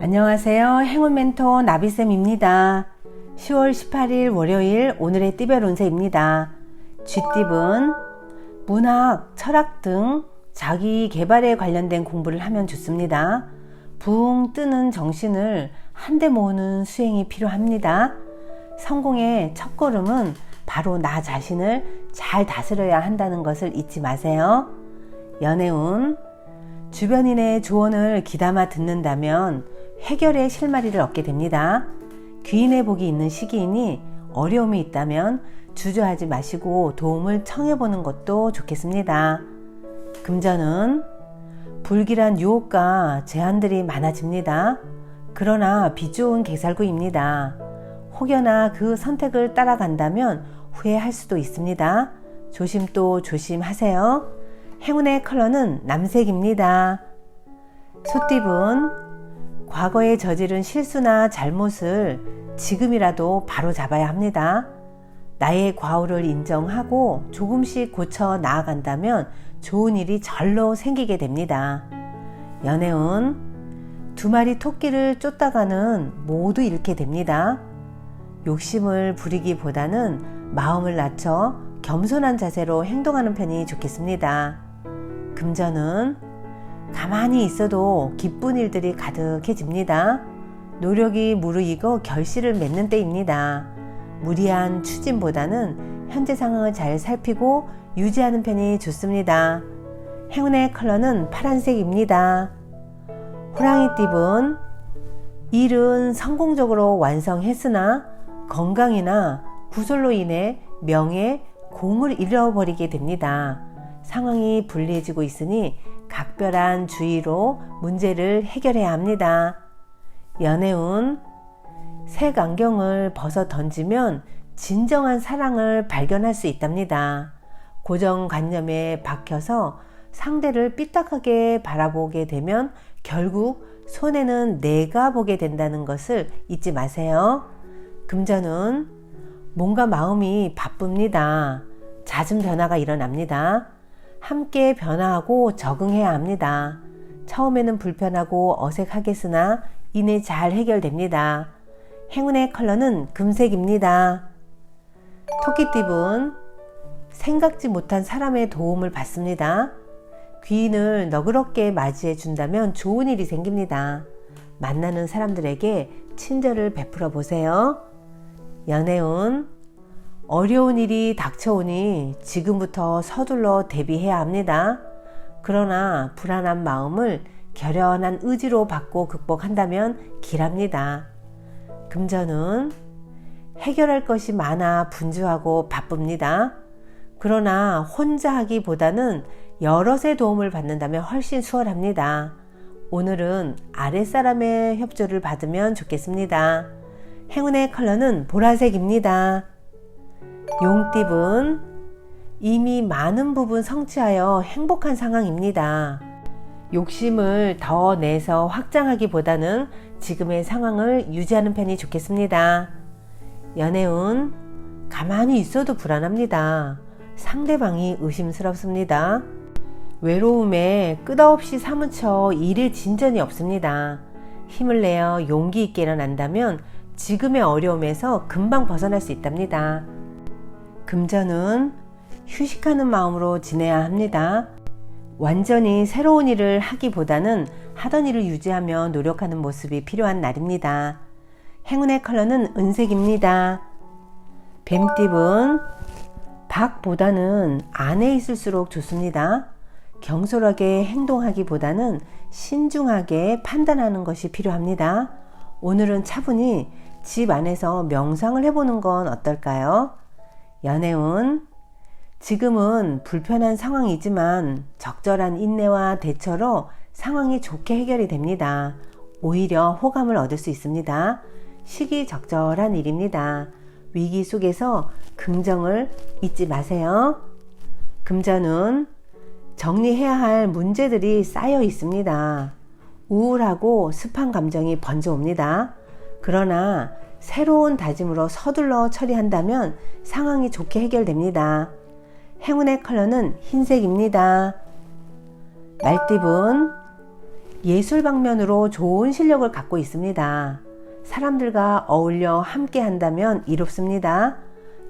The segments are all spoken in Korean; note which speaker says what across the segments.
Speaker 1: 안녕하세요. 행운 멘토 나비쌤입니다. 10월 18일 월요일 오늘의 띠별 운세입니다. 쥐띠은 문학, 철학 등 자기 개발에 관련된 공부를 하면 좋습니다. 붕 뜨는 정신을 한데 모으는 수행이 필요합니다. 성공의 첫걸음은 바로 나 자신을 잘 다스려야 한다는 것을 잊지 마세요. 연애운 주변인의 조언을 귀담아 듣는다면 해결의 실마리를 얻게 됩니다. 귀인의 복이 있는 시기이니 어려움이 있다면 주저하지 마시고 도움을 청해보는 것도 좋겠습니다. 금전은 불길한 유혹과 제한들이 많아집니다. 그러나 빛 좋은 개살구입니다. 혹여나 그 선택을 따라간다면 후회할 수도 있습니다. 조심 또 조심하세요. 행운의 컬러는 남색입니다. 소띠분 과거에 저지른 실수나 잘못을 지금이라도 바로 잡아야 합니다. 나의 과오를 인정하고 조금씩 고쳐 나아간다면 좋은 일이 절로 생기게 됩니다. 연애운 두 마리 토끼를 쫓다가는 모두 잃게 됩니다. 욕심을 부리기보다는 마음을 낮춰 겸손한 자세로 행동하는 편이 좋겠습니다. 금전은 가만히 있어도 기쁜 일들이 가득해집니다. 노력이 무르익어 결실을 맺는 때입니다. 무리한 추진보다는 현재 상황을 잘 살피고 유지하는 편이 좋습니다. 행운의 컬러는 파란색입니다. 호랑이띠은 일은 성공적으로 완성했으나 건강이나 구설로 인해 명예, 공을 잃어버리게 됩니다. 상황이 불리해지고 있으니 각별한 주의로 문제를 해결해야 합니다. 연애운 색 안경을 벗어 던지면 진정한 사랑을 발견할 수 있답니다. 고정관념에 박혀서 상대를 삐딱하게 바라보게 되면 결국 손해는 내가 보게 된다는 것을 잊지 마세요. 금전은 몸과 마음이 바쁩니다. 잦은 변화가 일어납니다. 함께 변화하고 적응해야 합니다. 처음에는 불편하고 어색하겠으나 이내 잘 해결됩니다. 행운의 컬러는 금색입니다. 토끼띠은 생각지 못한 사람의 도움을 받습니다. 귀인을 너그럽게 맞이해 준다면 좋은 일이 생깁니다. 만나는 사람들에게 친절을 베풀어 보세요. 연애운 어려운 일이 닥쳐오니 지금부터 서둘러 대비해야 합니다. 그러나 불안한 마음을 결연한 의지로 받고 극복한다면 길합니다. 금전은 해결할 것이 많아 분주하고 바쁩니다. 그러나 혼자 하기보다는 여럿의 도움을 받는다면 훨씬 수월합니다. 오늘은 아랫사람의 협조를 받으면 좋겠습니다. 행운의 컬러는 보라색입니다. 용띠은 이미 많은 부분 성취하여 행복한 상황입니다. 욕심을 더 내서 확장하기보다는 지금의 상황을 유지하는 편이 좋겠습니다. 연애운 가만히 있어도 불안합니다. 상대방이 의심스럽습니다. 외로움에 끝없이 사무쳐 일에 진전이 없습니다. 힘을 내어 용기 있게 일어난다면 지금의 어려움에서 금방 벗어날 수 있답니다. 금전은 휴식하는 마음으로 지내야 합니다. 완전히 새로운 일을 하기보다는 하던 일을 유지하며 노력하는 모습이 필요한 날입니다. 행운의 컬러는 은색입니다. 뱀띠은 밖보다는 안에 있을수록 좋습니다. 경솔하게 행동하기보다는 신중하게 판단하는 것이 필요합니다. 오늘은 차분히 집 안에서 명상을 해보는 건 어떨까요? 연애운 지금은 불편한 상황이지만 적절한 인내와 대처로 상황이 좋게 해결이 됩니다. 오히려 호감을 얻을 수 있습니다. 시기적절한 일입니다. 위기 속에서 긍정을 잊지 마세요. 금전은 정리해야 할 문제들이 쌓여 있습니다. 우울하고 습한 감정이 번져옵니다. 그러나 새로운 다짐으로 서둘러 처리한다면 상황이 좋게 해결됩니다. 행운의 컬러는 흰색입니다. 말띠은 예술 방면으로 좋은 실력을 갖고 있습니다. 사람들과 어울려 함께 한다면 이롭습니다.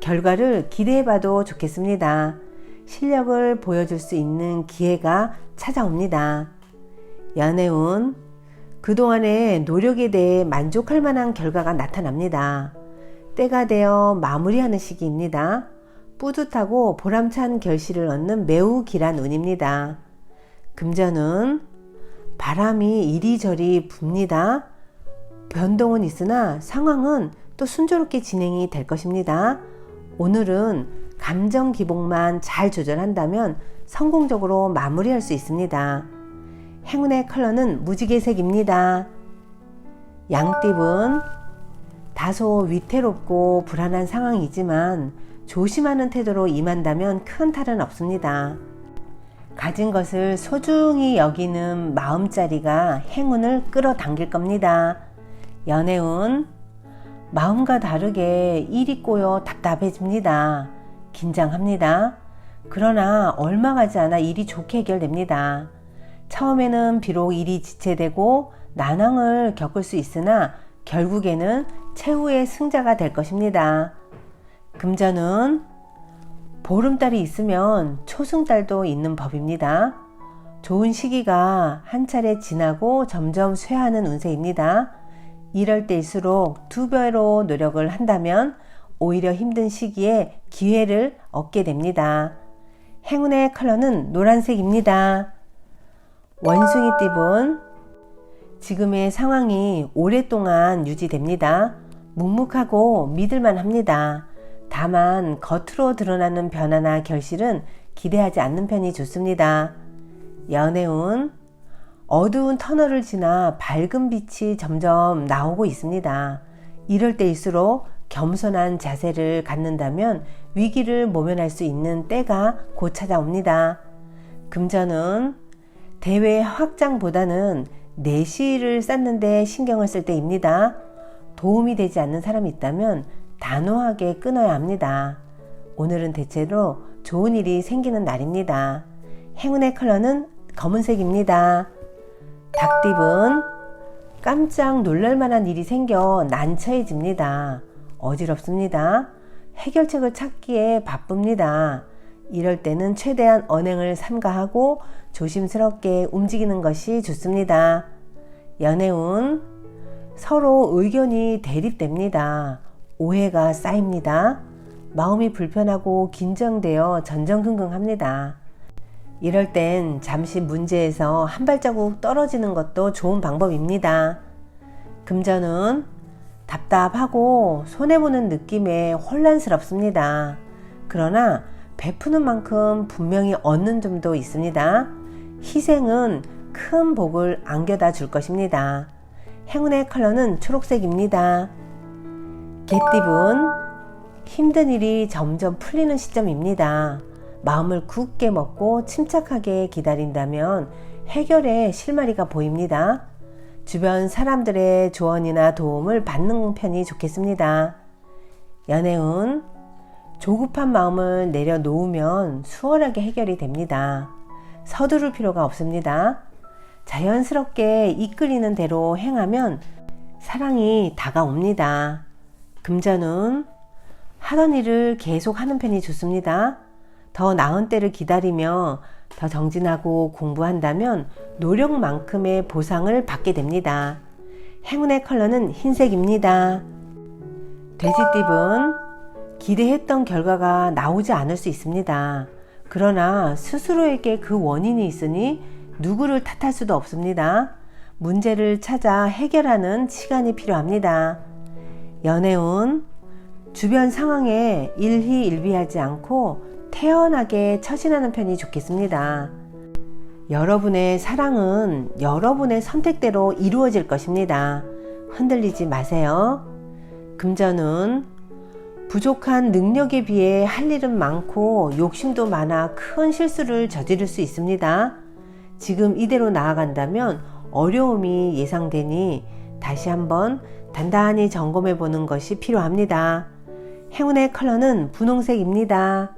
Speaker 1: 결과를 기대해봐도 좋겠습니다. 실력을 보여줄 수 있는 기회가 찾아옵니다. 연애운, 그동안의 노력에 대해 만족할 만한 결과가 나타납니다. 때가 되어 마무리하는 시기입니다. 뿌듯하고 보람찬 결실을 얻는 매우 길한 운입니다. 금전은 바람이 이리저리 붑니다. 변동은 있으나 상황은 또 순조롭게 진행이 될 것입니다. 오늘은 감정 기복만 잘 조절한다면 성공적으로 마무리할 수 있습니다. 행운의 컬러는 무지개색입니다. 양띠분, 다소 위태롭고 불안한 상황이지만 조심하는 태도로 임한다면 큰 탈은 없습니다. 가진 것을 소중히 여기는 마음자리가 행운을 끌어당길 겁니다. 연애운, 마음과 다르게 일이 꼬여 답답해집니다. 긴장합니다. 그러나 얼마 가지 않아 일이 좋게 해결됩니다. 처음에는 비록 일이 지체되고 난항을 겪을 수 있으나 결국에는 최후의 승자가 될 것입니다. 금전은 보름달이 있으면 초승달도 있는 법입니다. 좋은 시기가 한 차례 지나고 점점 쇠하는 운세입니다. 이럴 때일수록 2배로 노력을 한다면 오히려 힘든 시기에 기회를 얻게 됩니다. 행운의 컬러는 노란색입니다. 원숭이띠분, 지금의 상황이 오랫동안 유지됩니다. 묵묵하고 믿을만 합니다. 다만 겉으로 드러나는 변화나 결실은 기대하지 않는 편이 좋습니다. 연애운, 어두운 터널을 지나 밝은 빛이 점점 나오고 있습니다. 이럴 때일수록 겸손한 자세를 갖는다면 위기를 모면할 수 있는 때가 곧 찾아옵니다. 금전은 대외 확장보다는 내실을 쌓는 데 신경을 쓸 때입니다. 도움이 되지 않는 사람이 있다면 단호하게 끊어야 합니다. 오늘은 대체로 좋은 일이 생기는 날입니다. 행운의 컬러는 검은색입니다. 닭띠분, 깜짝 놀랄만한 일이 생겨 난처해집니다. 어지럽습니다. 해결책을 찾기에 바쁩니다. 이럴 때는 최대한 언행을 삼가하고 조심스럽게 움직이는 것이 좋습니다. 연애운, 서로 의견이 대립됩니다. 오해가 쌓입니다. 마음이 불편하고 긴장되어 전전긍긍합니다. 이럴 땐 잠시 문제에서 한 발자국 떨어지는 것도 좋은 방법입니다. 금전은 답답하고 손해보는 느낌에 혼란스럽습니다. 그러나 베푸는 만큼 분명히 얻는 점도 있습니다. 희생은 큰 복을 안겨다 줄 것입니다. 행운의 컬러는 초록색입니다. 개띠분, 힘든 일이 점점 풀리는 시점입니다. 마음을 굳게 먹고 침착하게 기다린다면 해결의 실마리가 보입니다. 주변 사람들의 조언이나 도움을 받는 편이 좋겠습니다. 연애운, 조급한 마음을 내려놓으면 수월하게 해결이 됩니다. 서두를 필요가 없습니다. 자연스럽게 이끌리는 대로 행하면 사랑이 다가옵니다. 금전은 하던 일을 계속 하는 편이 좋습니다. 더 나은 때를 기다리며 더 정진하고 공부한다면 노력만큼의 보상을 받게 됩니다. 행운의 컬러는 흰색입니다. 돼지띠분, 기대했던 결과가 나오지 않을 수 있습니다. 그러나 스스로에게 그 원인이 있으니 누구를 탓할 수도 없습니다. 문제를 찾아 해결하는 시간이 필요합니다. 연애운, 주변 상황에 일희일비하지 않고 태연하게 처신하는 편이 좋겠습니다. 여러분의 사랑은 여러분의 선택대로 이루어질 것입니다. 흔들리지 마세요. 금전은 부족한 능력에 비해 할 일은 많고 욕심도 많아 큰 실수를 저지를 수 있습니다. 지금 이대로 나아간다면 어려움이 예상되니 다시 한번 단단히 점검해 보는 것이 필요합니다. 행운의 컬러는 분홍색입니다.